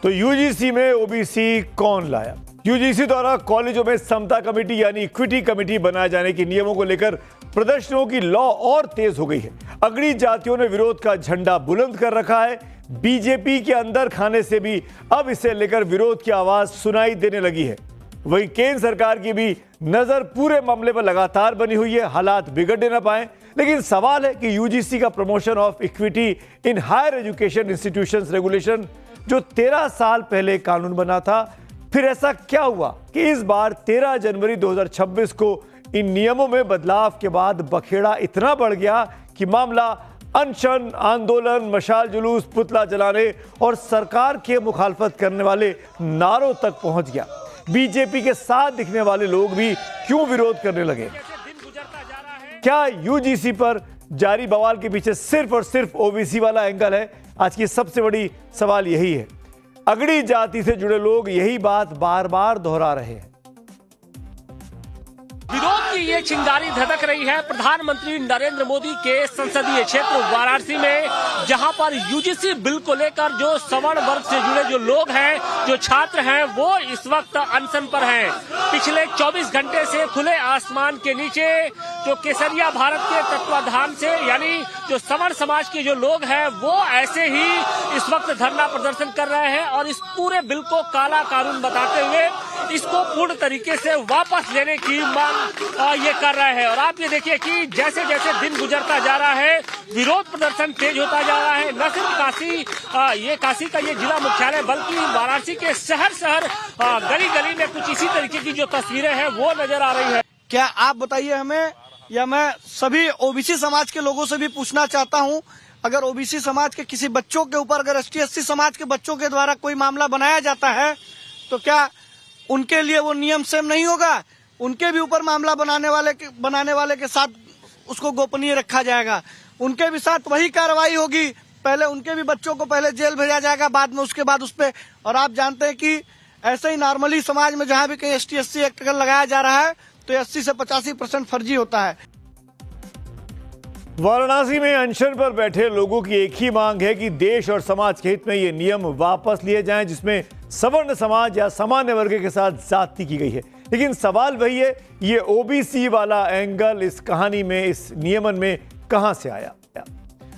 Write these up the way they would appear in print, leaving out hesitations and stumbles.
तो यूजीसी में ओबीसी कौन लाया? यूजीसी द्वारा कॉलेजों में समता कमेटी यानी इक्विटी कमेटी बनाए जाने के नियमों को लेकर प्रदर्शनों की लौ और तेज हो गई है। अगड़ी जातियों ने विरोध का झंडा बुलंद कर रखा है। बीजेपी के अंदर खाने से भी अब इसे लेकर विरोध की आवाज सुनाई देने लगी है। वहीं केंद्र सरकार की भी नजर पूरे मामले पर लगातार बनी हुई है, हालात बिगड़ने न पाए। लेकिन सवाल है कि यूजीसी का promotion of equity in higher education institutions regulation जो 13 साल पहले कानून बना था, फिर ऐसा क्या हुआ कि इस बार 13 जनवरी 2026 को इन नियमों में बदलाव के बाद बखेड़ा इतना बढ़ गया कि मामला अनशन, आंदोलन, मशाल जुलूस, पुतला जलाने और सरकार के मुखालफत करने वाले नारों तक पहुंच गया। बीजेपी के साथ दिखने वाले लोग भी क्यों विरोध करने लगे? क्या यूजीसी पर जारी बवाल के पीछे सिर्फ और सिर्फ ओबीसी वाला एंगल है? आज की सबसे बड़ी सवाल यही है। अगड़ी जाति से जुड़े लोग यही बात बार बार दोहरा रहे हैं। विरोध की ये चिंगारी धधक रही है प्रधानमंत्री नरेंद्र मोदी के संसदीय क्षेत्र वाराणसी में, जहां पर यूजीसी बिल को लेकर जो सवर्ण वर्ग से जुड़े जो लोग हैं, जो छात्र हैं, वो इस वक्त अनशन पर हैं। पिछले 24 घंटे से खुले आसमान के नीचे जो केसरिया भारत के तत्वाधान से यानी जो सवर्ण समाज के जो लोग हैं, वो ऐसे ही इस वक्त धरना प्रदर्शन कर रहे हैं और इस पूरे बिल को काला कानून बताते हुए इसको पूर्ण तरीके से वापस लेने की मांग ये कर रहे हैं। और आप ये देखिए कि जैसे जैसे दिन गुजरता जा रहा है, विरोध प्रदर्शन तेज होता जा रहा है। न सिर्फ काशी का ये जिला मुख्यालय, बल्कि वाराणसी के शहर गली गली में कुछ इसी तरीके की जो तस्वीरें हैं वो नजर आ रही है। क्या आप बताइए हमें, या मैं सभी ओबीसी समाज के लोगों से भी पूछना चाहता हूं, अगर ओबीसी समाज के किसी बच्चों के ऊपर अगर ST/SC समाज के बच्चों के द्वारा कोई मामला बनाया जाता है तो क्या उनके लिए वो नियम सेम नहीं होगा? उनके भी ऊपर मामला बनाने वाले के साथ उसको गोपनीय रखा जाएगा, उनके भी साथ वही कार्रवाई होगी। पहले उनके भी बच्चों को पहले जेल भेजा जाएगा, बाद में उसके बाद उस पे। और आप जानते हैं कि ऐसे ही नॉर्मली समाज में जहां भी कहीं ST/SC एक्ट लगाया जा रहा है तो 80 से 85% फर्जी होता है। वाराणसी में अनशन पर बैठे लोगों की एक ही मांग है कि देश और समाज के हित में ये नियम वापस लिए जाएं जिसमें सवर्ण समाज या सामान्य वर्ग के साथ जाति की गई है। लेकिन सवाल वही है, ये ओबीसी वाला एंगल इस कहानी में, इस नियमन में कहां से आया?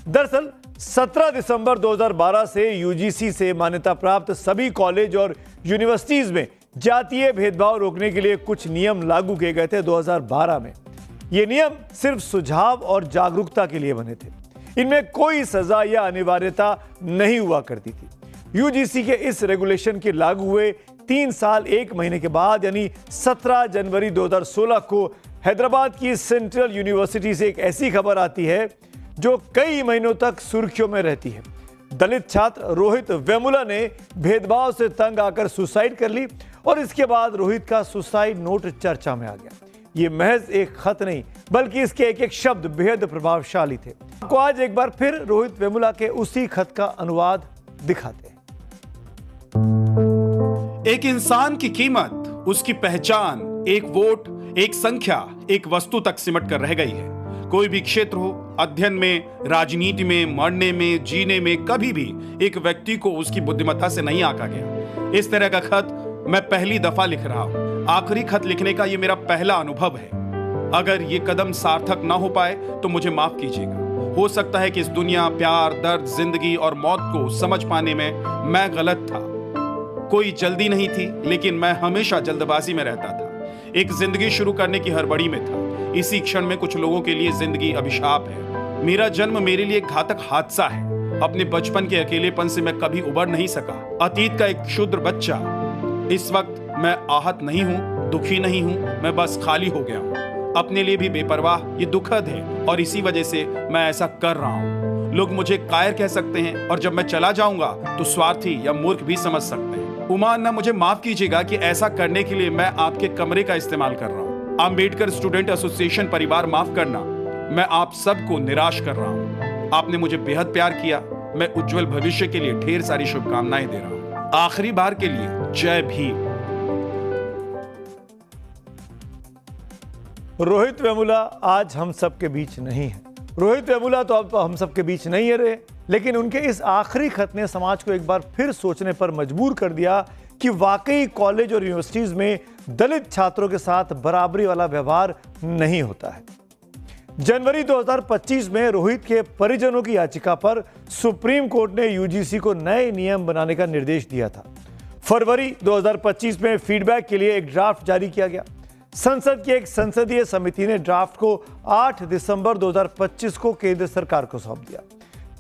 दरअसल 17 दिसंबर 2012 से यूजीसी से मान्यता प्राप्त सभी कॉलेज और यूनिवर्सिटीज में जातीय भेदभाव रोकने के लिए कुछ नियम लागू किए गए थे 2012 में। ये नियम सिर्फ सुझाव और जागरूकता के लिए बने थे। इनमें कोई सजा या अनिवार्यता नहीं हुआ करती थी। यूजीसी के इस रेगुलेशन के लागू हुए 3 साल 1 महीने के बाद यानी 17 जनवरी 2016 को हैदराबाद की सेंट्रल यूनिवर्सिटी से एक ऐसी खबर आती है जो कई महीनों तक सुर्खियों में रहती है। दलित छात्र रोहित वेमुला ने भेदभाव से तंग आकर सुसाइड कर ली और इसके बाद रोहित का सुसाइड नोट चर्चा में आ गया। ये महज एक खत नहीं, बल्कि इसके एक एक शब्द बेहद प्रभावशाली थे। आपको आज एक बार फिर रोहित वेमुला के उसी खत का अनुवाद दिखाते हैं। एक इंसान की कीमत उसकी पहचान एक वोट, एक संख्या, एक वस्तु तक सिमट कर रह गई है। कोई भी क्षेत्र हो, अध्ययन में, राजनीति में, मरने में, जीने में, कभी भी एक व्यक्ति को उसकी बुद्धिमत्ता से नहीं आंका गया। इस तरह का खत मैं पहली दफा लिख रहा हूं। आखिरी खत लिखने का ये मेरा पहला अनुभव है। अगर ये कदम सार्थक ना हो पाए तो मुझे माफ कीजिएगा। हो सकता है कि इस दुनिया, प्यार, दर्द, जिंदगी और मौत को समझ पाने में मैं गलत था। कोई जल्दी नहीं थी, लेकिन मैं हमेशा जल्दबाजी में रहता था। एक जिंदगी शुरू करने की हड़बड़ी में था। इसी क्षण में कुछ लोगों के लिए जिंदगी अभिशाप है। मेरा जन्म मेरे लिए एक घातक हादसा है। अपने बचपन के अकेलेपन से मैं कभी उबर नहीं सका। अतीत का एक क्षुद्र बच्चा। इस वक्त मैं आहत नहीं हूं, दुखी नहीं हूं, मैं बस खाली हो गया हूं। अपने लिए भी बेपरवाह। ये दुखद है और इसी वजह से मैं ऐसा कर रहा हूं। लोग मुझे कायर कह सकते हैं और जब मैं चला जाऊंगा तो स्वार्थी या मूर्ख भी समझ सकते हैं। उमा अन्ना, मुझे माफ कीजिएगा कि ऐसा करने के लिए मैं आपके कमरे का इस्तेमाल कर रहा हूं। अंबेडकर स्टूडेंट एसोसिएशन परिवार, माफ करना, मैं आप सबको निराश कर रहा हूं। आपने मुझे बेहद प्यार किया। मैं उज्जवल भविष्य के लिए ढेर सारी शुभकामनाएं दे रहा हूं। आखिरी बार के लिए जय भीम। रोहित वेमुला आज हम सबके बीच नहीं है। रोहित वेमुला तो अब हम सबके बीच नहीं रहे, लेकिन उनके इस आखिरी खत ने समाज को एक बार फिर सोचने पर मजबूर कर दिया कि वाकई कॉलेज और यूनिवर्सिटीज में दलित छात्रों के साथ बराबरी वाला व्यवहार नहीं होता है। जनवरी 2025 में रोहित के परिजनों की याचिका पर सुप्रीम कोर्ट ने यूजीसी को नए नियम बनाने का निर्देश दिया था। फरवरी 2025 में फीडबैक के लिए एक ड्राफ्ट जारी किया गया। संसद की एक संसदीय समिति ने ड्राफ्ट को 8 दिसंबर 2025 को केंद्र सरकार को सौंप दिया।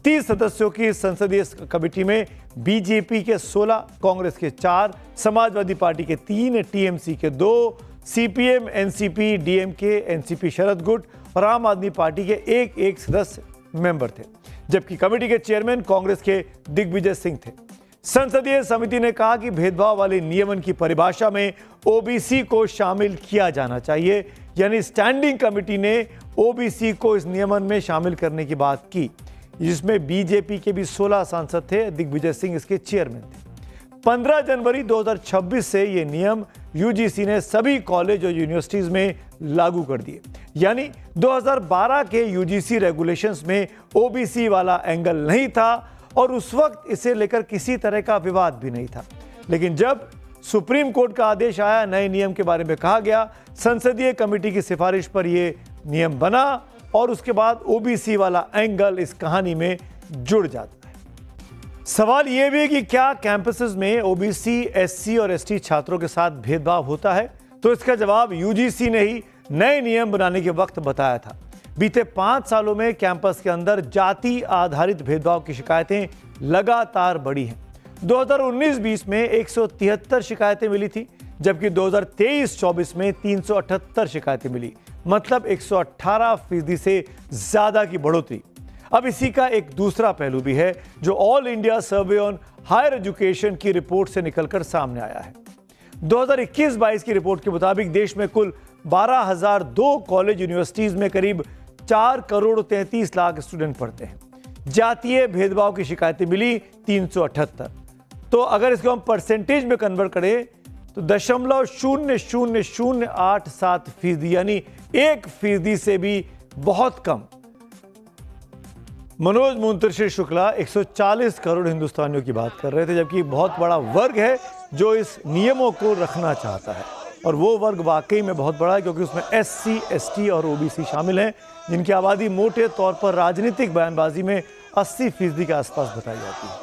30 सदस्यों की संसदीय कमेटी में बीजेपी के 16, कांग्रेस के 4, समाजवादी पार्टी के 3, टीएमसी के 2, सीपीएम, एनसीपी, डीएमके, एनसीपी शरद गुट और आम आदमी पार्टी के एक सदस्य मेंबर थे, जबकि कमेटी के चेयरमैन कांग्रेस के दिग्विजय सिंह थे। संसदीय समिति ने कहा कि भेदभाव वाले नियमन की परिभाषा में ओबीसी को शामिल किया जाना चाहिए, यानी स्टैंडिंग कमेटी ने ओबीसी को इस नियमन में शामिल करने की बात की, जिसमें बीजेपी के भी 16 सांसद थे। दिग्विजय सिंह इसके चेयरमैन थे। 15 जनवरी 2026 से ये नियम यूजीसी ने सभी कॉलेज और यूनिवर्सिटीज में लागू कर दिए, यानी 2012 के यूजीसी रेगुलेशंस में ओबीसी वाला एंगल नहीं था और उस वक्त इसे लेकर किसी तरह का विवाद भी नहीं था। लेकिन जब सुप्रीम कोर्ट का आदेश आया, नए नियम के बारे में कहा गया, संसदीय कमेटी की सिफारिश पर यह नियम बना और उसके बाद ओबीसी वाला एंगल इस कहानी में जुड़ जाता है। सवाल यह भी है कि क्या कैंपसेस में ओबीसी, एससी और एसटी छात्रों के साथ भेदभाव होता है? तो इसका जवाब यूजीसी ने ही नए नियम बनाने के वक्त बताया था। बीते 5 सालों में कैंपस के अंदर जाति आधारित भेदभाव की शिकायतें लगातार बढ़ी हैं। 2019-20 में 173 शिकायतें मिली थी, जबकि 2023-24 में 378 शिकायतें मिली, मतलब 118% से ज्यादा की बढ़ोतरी। अब इसी का एक दूसरा पहलू भी है, जो All India Survey on Higher Education की रिपोर्ट से निकलकर सामने आया है। 2021-22 की रिपोर्ट के मुताबिक देश में कुल 12,002 कॉलेज यूनिवर्सिटीज में करीब 4 करोड़ 33 लाख स्टूडेंट पढ़ते हैं। जातीय भेदभाव की शिकायतें मिली 378। तो अगर इसको हम परसेंटेज में कन्वर्ट करें तो 0.0008% यानी 1% से भी बहुत कम। मनोज मुंतशिर शुक्ला 140 करोड़ हिंदुस्तानियों की बात कर रहे थे, जबकि बहुत बड़ा वर्ग है जो इस नियमों को रखना चाहता है, और वो वर्ग वाकई में बहुत बड़ा है, क्योंकि उसमें एससी, एसटी और ओबीसी शामिल हैं, जिनकी आबादी मोटे तौर पर राजनीतिक बयानबाजी में 80% के आसपास बताई जाती है।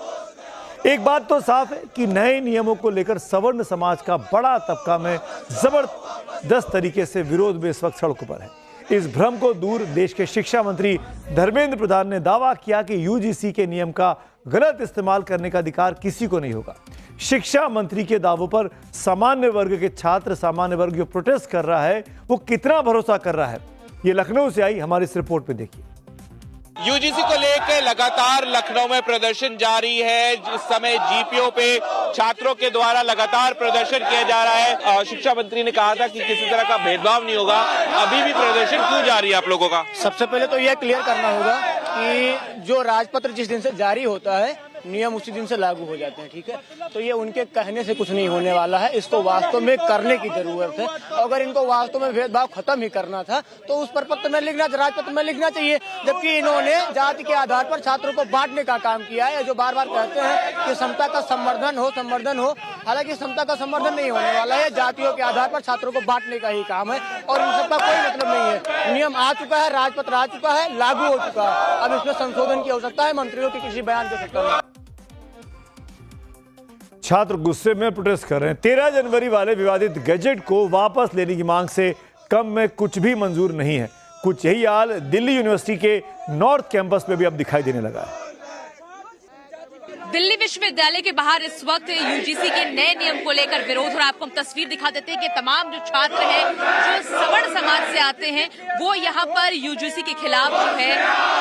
एक बात तो साफ है कि नए नियमों को लेकर सवर्ण समाज का बड़ा तबका में जबरदस्त तरीके से विरोध में इस वक्त सड़कों पर है। इस भ्रम को दूर देश के शिक्षा मंत्री धर्मेंद्र प्रधान ने दावा किया कि यूजीसी के नियम का गलत इस्तेमाल करने का अधिकार किसी को नहीं होगा। शिक्षा मंत्री के दावों पर सामान्य वर्ग के छात्र, सामान्य वर्ग जो प्रोटेस्ट कर रहा है, वो कितना भरोसा कर रहा है, ये लखनऊ से आई हमारी इस रिपोर्ट में देखिए। यूजीसी को लेकर लगातार लखनऊ में प्रदर्शन जारी है। इस समय जीपीओ पे छात्रों के द्वारा लगातार प्रदर्शन किया जा रहा है। शिक्षा मंत्री ने कहा था कि किसी तरह का भेदभाव नहीं होगा। अभी भी प्रदर्शन क्यों जारी है आप लोगों का? सबसे पहले तो यह क्लियर करना होगा कि जो राजपत्र जिस दिन से जारी होता है, नियम उसी दिन से लागू हो जाते हैं, ठीक है। तो ये उनके कहने से कुछ नहीं होने वाला है, इसको वास्तव में करने की जरूरत है। अगर इनको वास्तव में भेदभाव खत्म ही करना था तो उस प्रपत्र में राजपत्र में लिखना चाहिए, जबकि इन्होंने जाति के आधार पर छात्रों को बांटने का काम किया है। जो बार बार कहते हैं कि समता का संवर्धन हो, हालांकि समता का संवर्धन नहीं होने वाला है, जातियों के आधार पर छात्रों को बांटने का ही काम है, और इन सबका कोई मतलब नहीं है। नियम आ चुका है, राजपत्र आ चुका है, लागू हो चुका है, अब इसमें संशोधन की आवश्यकता है, मंत्रियों के किसी बयान की आवश्यकता नहीं। छात्र गुस्से में प्रोटेस्ट कर रहे हैं। 13 जनवरी वाले विवादित गैजेट को वापस लेने की मांग से कम में कुछ भी मंजूर नहीं है। कुछ यही हाल दिल्ली यूनिवर्सिटी के नॉर्थ कैंपस में भी अब दिखाई देने लगा है। दिल्ली विश्वविद्यालय के बाहर इस वक्त यूजीसी के नए नियम को लेकर विरोध, और आपको हम तस्वीर दिखा देते हैं कि तमाम जो छात्र हैं जो सवर्ण समाज से आते हैं वो यहाँ पर यूजीसी के खिलाफ जो है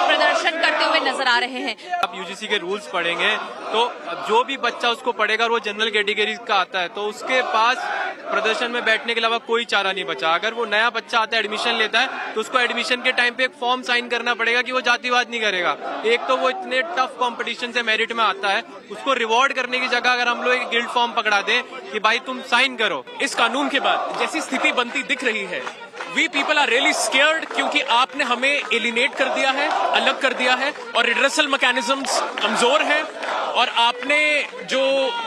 प्रदर्शन करते हुए नजर आ रहे हैं। आप यूजीसी के रूल्स पढ़ेंगे तो जो भी बच्चा उसको पढ़ेगा वो जनरल कैटेगरी का आता है, तो उसके पास प्रदर्शन में बैठने के अलावा कोई चारा नहीं बचा। अगर वो नया बच्चा आता है, एडमिशन लेता है, तो उसको एडमिशन के टाइम पे एक फॉर्म साइन करना पड़ेगा कि वो जातिवाद नहीं करेगा। एक तो वो इतने टफ कंपटीशन से मेरिट में आता है, उसको रिवॉर्ड करने की जगह अगर हम लोग एक गिल्ड फॉर्म पकड़ा दें कि भाई तुम साइन करो। इस कानून के बाद जैसी स्थिति बनती दिख रही है we people are really scared, क्योंकि आपने हमें एलिनेट कर दिया है, अलग कर दिया है, और रिड्रेसल मैकेनिज्म्स कमजोर हैं। और आपने जो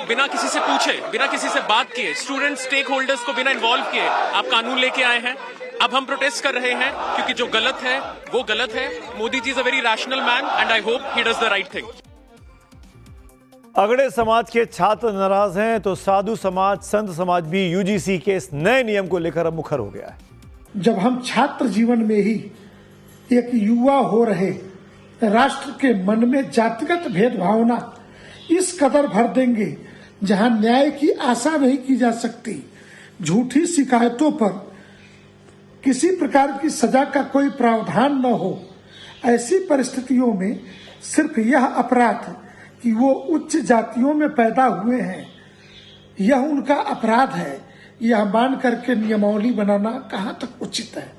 बिना किसी से पूछे, बिना किसी से बात किए, स्टूडेंट स्टेक होल्डर्स को बिना इन्वॉल्व किए आप कानून लेके आए हैं। अब हम प्रोटेस्ट कर रहे हैं क्योंकि जो गलत है वो गलत है। Modi ji is a very rational man and I hope he does the right thing. अगड़े समाज के छात्र नाराज हैं तो साधु समाज, संत समाज भी यूजीसी के इस नए नियम को लेकर अब मुखर हो गया है। जब हम छात्र जीवन में ही एक युवा हो रहे राष्ट्र के मन में जातिगत भेदभावना इस कदर भर देंगे जहां न्याय की आशा नहीं की जा सकती, झूठी शिकायतों पर किसी प्रकार की सजा का कोई प्रावधान न हो, ऐसी परिस्थितियों में सिर्फ यह अपराध कि वो उच्च जातियों में पैदा हुए हैं, यह उनका अपराध है, यह मान करके नियमावली बनाना कहां तक उचित है।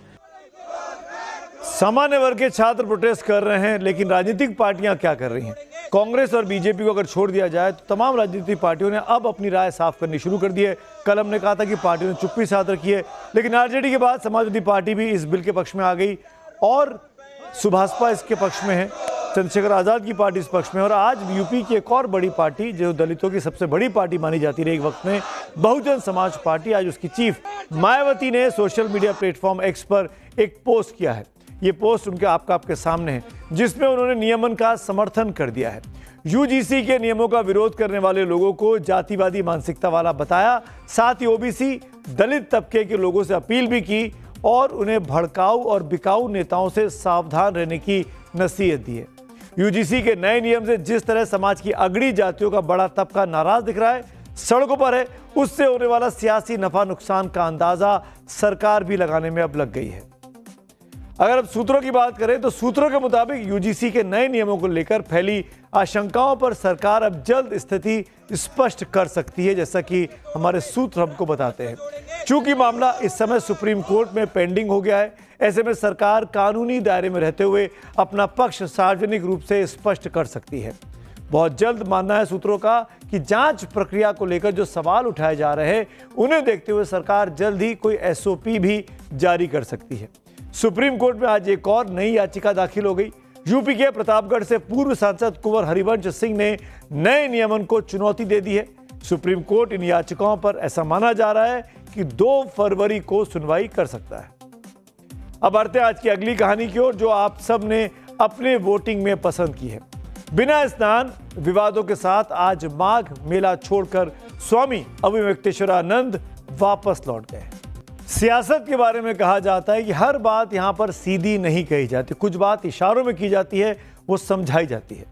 सामान्य वर्ग के छात्र प्रोटेस्ट कर रहे हैं, लेकिन राजनीतिक पार्टियां क्या कर रही हैं? कांग्रेस और बीजेपी को अगर छोड़ दिया जाए तो तमाम राजनीतिक पार्टियों ने अब अपनी राय साफ करनी शुरू कर दी है। कल हमने कहा था कि पार्टियों ने चुप्पी साध रखी है, लेकिन आरजेडी के बाद समाजवादी पार्टी भी इस बिल के पक्ष में आ गई और सुभाषपा इसके पक्ष में है, चंद्रशेखर आजाद की पार्टी इस पक्ष में। और आज यूपी की एक और बड़ी पार्टी जो दलितों की सबसे बड़ी पार्टी मानी जाती रही एक वक्त में, बहुजन समाज पार्टी, आज उसकी चीफ मायावती ने सोशल मीडिया प्लेटफॉर्म एक्स पर एक पोस्ट किया है। ये पोस्ट उनके आपके सामने है, जिसमें उन्होंने नियमन का समर्थन कर दिया है। यूजीसी के नियमों का विरोध करने वाले लोगों को जातिवादी मानसिकता वाला बताया, साथ ही ओबीसी दलित तबके के लोगों से अपील भी की और उन्हें भड़काऊ और बिकाऊ नेताओं से सावधान रहने की नसीहत दी है। यूजीसी के नए नियम से जिस तरह समाज की अगड़ी जातियों का बड़ा तबका नाराज दिख रहा है, सड़कों पर है, उससे होने वाला सियासी नफा नुकसान का अंदाजा सरकार भी लगाने में अब लग गई है। अगर अब सूत्रों की बात करें तो सूत्रों के मुताबिक यूजीसी के नए नियमों को लेकर फैली आशंकाओं पर सरकार अब जल्द स्थिति स्पष्ट कर सकती है, जैसा कि हमारे सूत्र हमको बताते हैं। चूंकि मामला इस समय सुप्रीम कोर्ट में पेंडिंग हो गया है, ऐसे में सरकार कानूनी दायरे में रहते हुए अपना पक्ष सार्वजनिक रूप से स्पष्ट कर सकती है। बहुत जल्द मानना है सूत्रों का कि जांच प्रक्रिया को लेकर जो सवाल उठाए जा रहे हैं, उन्हें देखते हुए सरकार जल्द ही कोई एसओपी भी जारी कर सकती है। सुप्रीम कोर्ट में आज एक और नई याचिका दाखिल हो गई। यूपी के प्रतापगढ़ से पूर्व सांसद कुंवर हरिवंश सिंह ने नए नियमन को चुनौती दे दी है। सुप्रीम कोर्ट इन याचिकाओं पर ऐसा माना जा रहा है कि 2 फरवरी को सुनवाई कर सकता है। अब बढ़ते आज की अगली कहानी की ओर, जो आप सब ने अपने वोटिंग में पसंद की है। बिना स्नान विवादों के साथ आज माघ मेला छोड़कर स्वामी अभिव्यक्तेश्वरानंद वापस लौट गए। सियासत के बारे में कहा जाता है कि हर बात यहां पर सीधी नहीं कही जाती, कुछ बात इशारों में की जाती है, वो समझाई जाती है।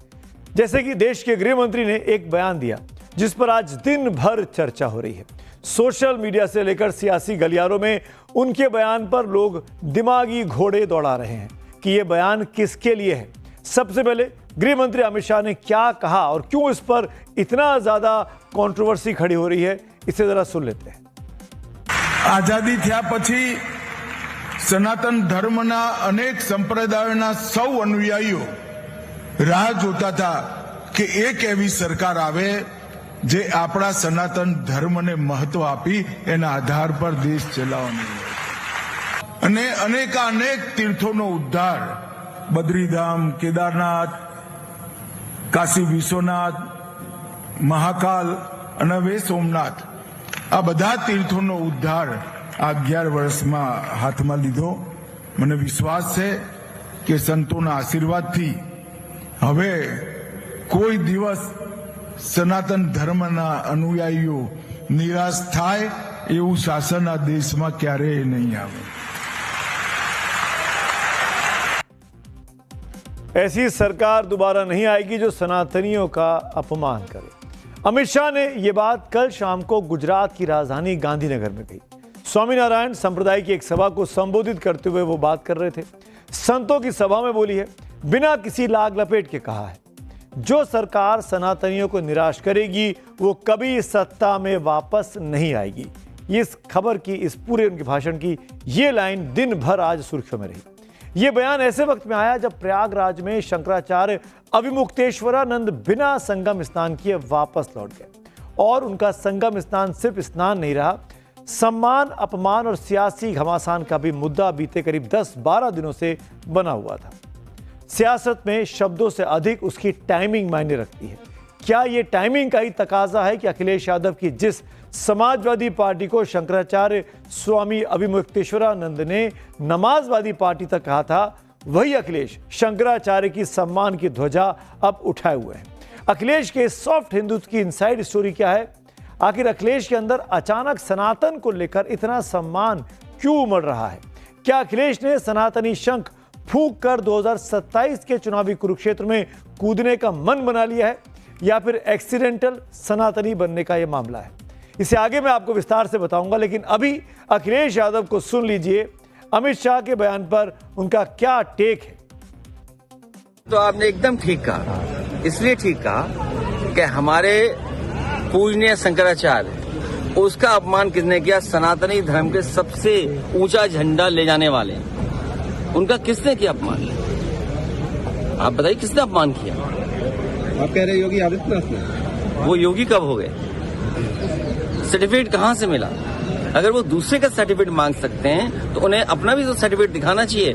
जैसे कि देश के गृह मंत्री ने एक बयान दिया जिस पर आज दिन भर चर्चा हो रही है। सोशल मीडिया से लेकर सियासी गलियारों में उनके बयान पर लोग दिमागी घोड़े दौड़ा रहे हैं कि ये बयान किसके लिए है। सबसे पहले गृह मंत्री अमित शाह ने क्या कहा और क्यों इस पर इतना ज्यादा कंट्रोवर्सी खड़ी हो रही है, इसे जरा सुन लेते हैं। आजादी थया पछी सनातन धर्मना अनेक संप्रदायोना सौ अनुयायीओ राह जोता था कि एक एवी सरकार आवे जे आपड़ा सनातन धर्म ने महत्व आपी एना आधार पर देश चलाववानी अने अनेक तीर्थों उद्धार, बद्रीधाम, केदारनाथ, काशी विश्वनाथ, महाकाल अने वे सोमनाथ, आ बधा तीर्थों उद्धार आ 11 वर्ष में हाथ में लीधो। मने विश्वास है कि संतों आशीर्वाद थी हवे कोई दिवस सनातन धर्म अनुयायीओ निराश थाय एवं शासन आ देश में क्यारे नहीं आवे। ऐसी सरकार दोबारा नहीं आएगी जो सनातनियों का अपमान करे। अमित शाह ने यह बात कल शाम को गुजरात की राजधानी गांधीनगर में कही। स्वामीनारायण संप्रदाय की एक सभा को संबोधित करते हुए वो बात कर रहे थे। संतों की सभा में बोली है, बिना किसी लाग लपेट के कहा है, जो सरकार सनातनियों को निराश करेगी वो कभी सत्ता में वापस नहीं आएगी। इस खबर की, इस पूरे उनके भाषण की ये लाइन दिन भर आज सुर्खियों में रही। ये बयान ऐसे वक्त में आया जब प्रयागराज में शंकराचार्य अभिमुक्तेश्वरानंद बिना संगम स्नान किए वापस लौट गए और उनका संगम स्नान सिर्फ स्नान नहीं रहा, सम्मान, अपमान और सियासी घमासान का भी मुद्दा बीते करीब 10-12 दिनों से बना हुआ था। सियासत में शब्दों से अधिक उसकी टाइमिंग मायने रखती है। क्या यह टाइमिंग का ही तकाजा है कि अखिलेश यादव की जिस समाजवादी पार्टी को शंकराचार्य स्वामी अभिमुक्तेश्वरानंद ने नमाजवादी पार्टी तक कहा था, वही अखिलेश शंकराचार्य की सम्मान की ध्वजा अब उठाए हुए हैं। अखिलेश के सॉफ्ट हिंदुत्व की इनसाइड स्टोरी क्या है? आखिर अखिलेश के अंदर अचानक सनातन को लेकर इतना सम्मान क्यों उमड़ रहा है? क्या अखिलेश ने सनातनी शंख फूंक कर 2027 के चुनावी कुरुक्षेत्र में कूदने का मन बना लिया है, या फिर एक्सीडेंटल सनातनी बनने का यह मामला है? इसे आगे मैं आपको विस्तार से बताऊंगा, लेकिन अभी अखिलेश यादव को सुन लीजिए अमित शाह के बयान पर उनका क्या टेक है। तो आपने एकदम ठीक कहा, इसलिए ठीक कहा कि हमारे पूजनीय शंकराचार्य, उसका अपमान किसने किया? सनातनी धर्म के सबसे ऊंचा झंडा ले जाने वाले, उनका किसने किया अपमान? आप बताइए किसने अपमान किया? आप कह रहे योगी आदित्यनाथ ने? वो योगी कब हो गए? सर्टिफिकेट कहां से मिला? अगर वो दूसरे का सर्टिफिकेट मांग सकते हैं तो उन्हें अपना भी तो सर्टिफिकेट दिखाना चाहिए।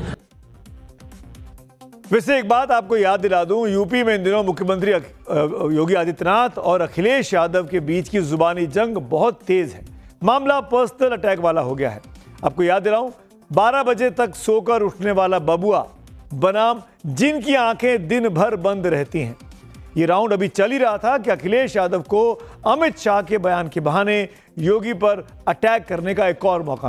वैसे एक बात आपको याद दिला दूं, यूपी में इन दिनों मुख्यमंत्री योगी आदित्यनाथ और अखिलेश यादव के बीच की जुबानी जंग बहुत तेज है। मामला पर्सनल अटैक वाला हो गया है। आपको याद दिलाऊं, 12 बजे तक सोकर उठने वाला बबुआ बनाम जिनकी आंखें दिन भर बंद रहती हैं, ये राउंड अभी चल ही रहा था कि अखिलेश यादव को अमित शाह के बयान के बहाने योगी पर अटैक करने का एक और मौका